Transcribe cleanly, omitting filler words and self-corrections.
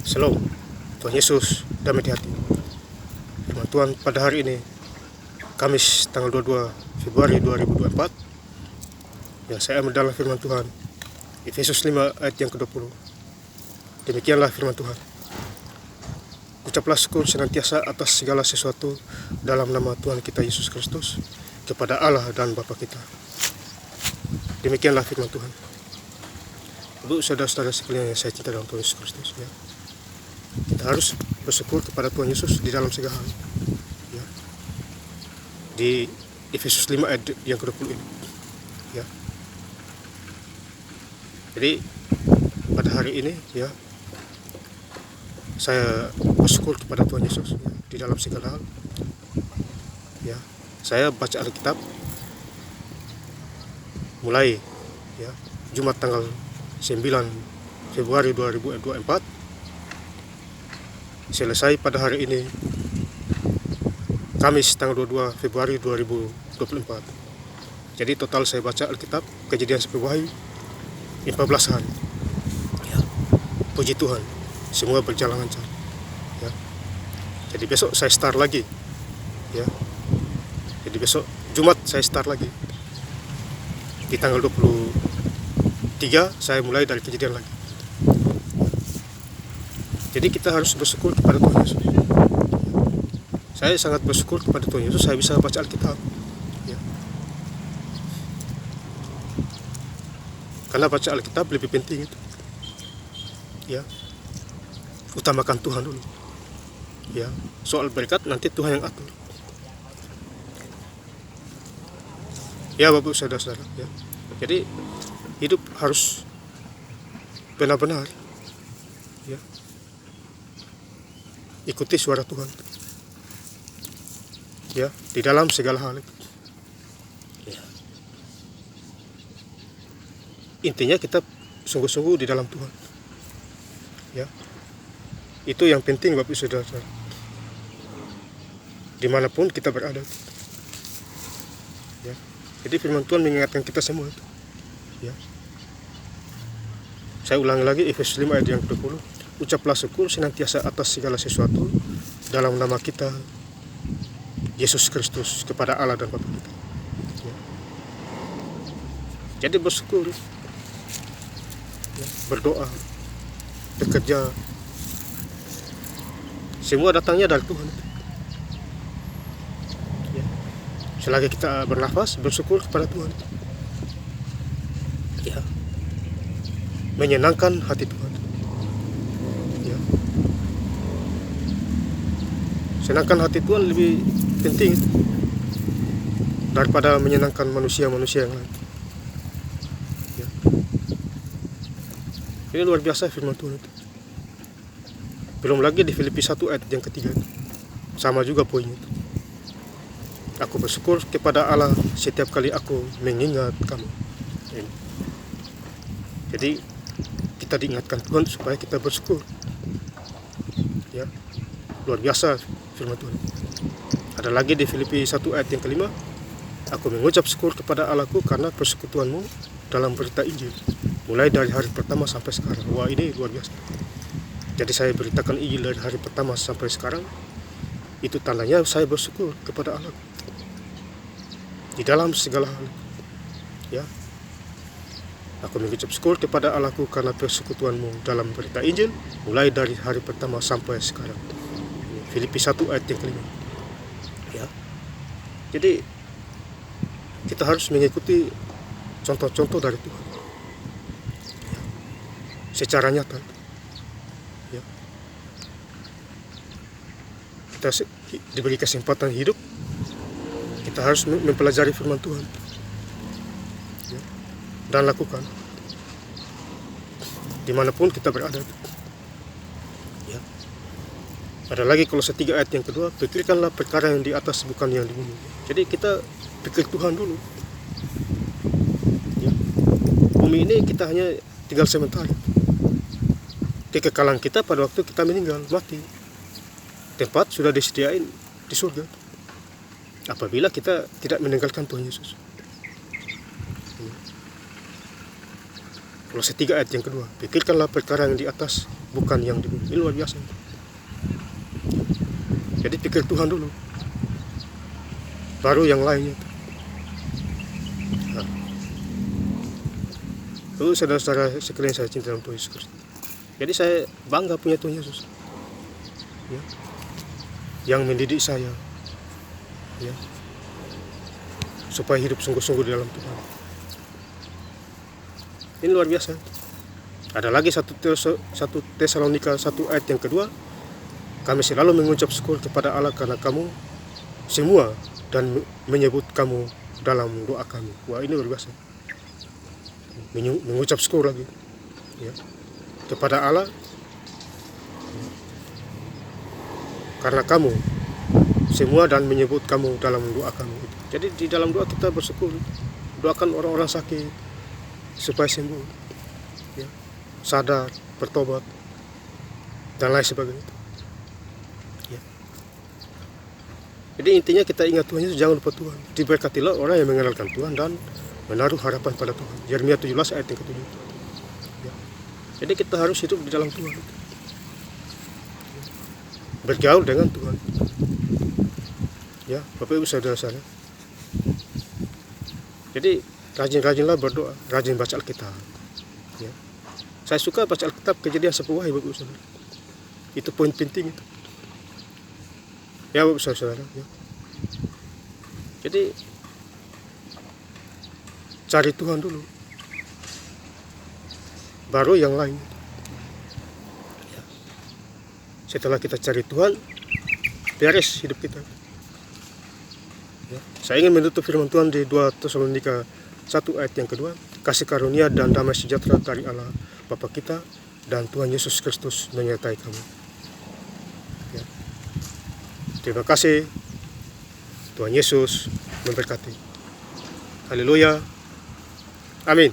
Shalom, Tuhan Yesus damai di hati. Firman Tuhan pada hari ini, Kamis tanggal 22 Februari 2024, yang saya ambil dalam firman Tuhan, Efesus 5 ayat yang ke-20. Demikianlah firman Tuhan. Ucaplah syukur senantiasa atas segala sesuatu dalam nama Tuhan kita Yesus Kristus kepada Allah dan Bapa kita. Demikianlah firman Tuhan. Ibu, saudara-saudara sekalian yang saya cinta dalam Tuhan Yesus Kristus, ya. Kita harus bersyukur kepada Tuhan Yesus di dalam segala hal, ya. Di Efesus 5 ayat yang ke-20 ini, ya. Jadi pada hari ini, ya, saya bersyukur kepada Tuhan Yesus, ya, di dalam segala hal, ya. Saya baca Alkitab mulai, ya, Jumat tanggal 9 Februari 2024 selesai pada hari ini, Kamis tanggal 22 Februari 2024. Jadi total saya baca Alkitab Kejadian sampai Wahyu 14 hari, ya. Puji Tuhan, semua berjalan lancar, ya. Jadi besok saya start lagi, ya. Jadi besok Jumat saya start lagi. Di tanggal 23 saya mulai dari Kejadian lagi. Jadi kita harus bersyukur kepada Tuhan Yesus. Saya sangat bersyukur kepada Tuhan Yesus, saya bisa baca Alkitab, ya. Karena baca Alkitab lebih penting itu, ya. Utamakan Tuhan dulu, ya. Soal berkat nanti Tuhan yang atur, ya Bapak saudara-saudara, ya. Jadi hidup harus benar-benar, ya, ikuti suara Tuhan, ya, di dalam segala hal, ya. Intinya kita sungguh-sungguh di dalam Tuhan, ya. Itu yang penting Bapak saudara-saudara, dimanapun kita berada, ya. Jadi firman Tuhan mengingatkan kita semua itu, ya. Saya ulangi lagi Efesus 5 ayat yang ke-20. Ucaplah syukur senantiasa atas segala sesuatu dalam nama kita Yesus Kristus kepada Allah dan Bapa kita, ya. Jadi bersyukur, ya, berdoa, bekerja, semua datangnya dari Tuhan, ya. Selagi kita bernafas, bersyukur kepada Tuhan, ya. Menyenangkan hati Tuhan, ya. Senangkan hati Tuhan lebih penting daripada menyenangkan manusia-manusia yang lain, ya. Ini luar biasa firman Tuhan itu. Belum lagi di Filipi 1 ayat yang ketiga, sama juga poinnya itu. Aku bersyukur kepada Allah setiap kali aku mengingat kamu. Ini. Jadi kita diingatkan Tuhan supaya kita bersyukur, ya. Luar biasa firman Tuhan. Ada lagi di Filipi 1 ayat yang kelima, aku mengucap syukur kepada Allahku karena persekutuanmu dalam berita Injil mulai dari hari pertama sampai sekarang. Wah, ini luar biasa. Jadi saya beritakan Injil dari hari pertama sampai sekarang, itu tandanya saya bersyukur kepada Allah di dalam segala hal, ya. Aku mengucap syukur kepada Allahku karena persekutuanmu dalam berita Injil mulai dari hari pertama sampai sekarang. Filipi 1 ayat yang kelima, ya. Jadi kita harus mengikuti contoh-contoh dari Tuhan, ya, secara nyata, ya. Kita diberi kesempatan hidup, kita harus mempelajari firman Tuhan, ya, dan lakukan dimanapun kita berada, ya. Ada lagi Kolose 3 ayat yang kedua, pikirkanlah perkara yang di atas bukan yang di bumi. Jadi kita pikir Tuhan dulu, ya. Bumi ini kita hanya tinggal sementara. Kekekalan kita pada waktu kita meninggal, mati, tempat sudah disediain di surga apabila kita tidak meninggalkan Tuhan Yesus. Kolose 3 ayat yang kedua, pikirkanlah perkara yang di atas bukan yang di bumi. Ini luar biasa. Jadi pikir Tuhan dulu, baru yang lainnya. Nah, itu saudara-saudara sekalian saya cinta dalam Tuhan Yesus Kristus. Jadi saya bangga punya Tuhan Yesus, ya, yang mendidik saya, ya, supaya hidup sungguh-sungguh di dalam Tuhan. Ini luar biasa. Ada lagi 1 Tesalonika 1 ayat yang kedua, kami selalu mengucap syukur kepada Allah karena kamu semua dan menyebut kamu dalam doa kami. Wah, ini luar biasa. Mengucap syukur lagi, ya, kepada Allah karena kamu semua dan menyebut kamu dalam doa kami. Jadi di dalam doa kita bersyukur, doakan orang-orang sakit supaya sembuh, ya, sadar, bertobat, dan lain sebagainya. Ya. Jadi intinya kita ingat Tuhan itu, jangan lupa Tuhan. Diberkatilah orang yang mengenalkan Tuhan dan menaruh harapan pada Tuhan. Yeremia 17 ayat yang ke-7. Ya. Jadi kita harus hidup di dalam Tuhan, bergaul dengan Tuhan. Ya, Bapak Ibu saudara-saudara. Jadi rajin-rajinlah berdoa, rajin baca Alkitab. Ya. Saya suka baca Alkitab Kejadian 10 Wahyu, Bapak Ibu saudara. Itu poin penting itu. Ya, Bapak Ibu saudara. Ya. Jadi cari Tuhan dulu, baru yang lain. Ya. Setelah kita cari Tuhan, beres hidup kita. Ya. Saya ingin menutup firman Tuhan di 2 Tesalonika 1 ayat yang kedua. Kasih karunia dan damai sejahtera dari Allah Bapa kita dan Tuhan Yesus Kristus menyertai kamu. Ya. Terima kasih. Tuhan Yesus memberkati. Haleluya. Amin.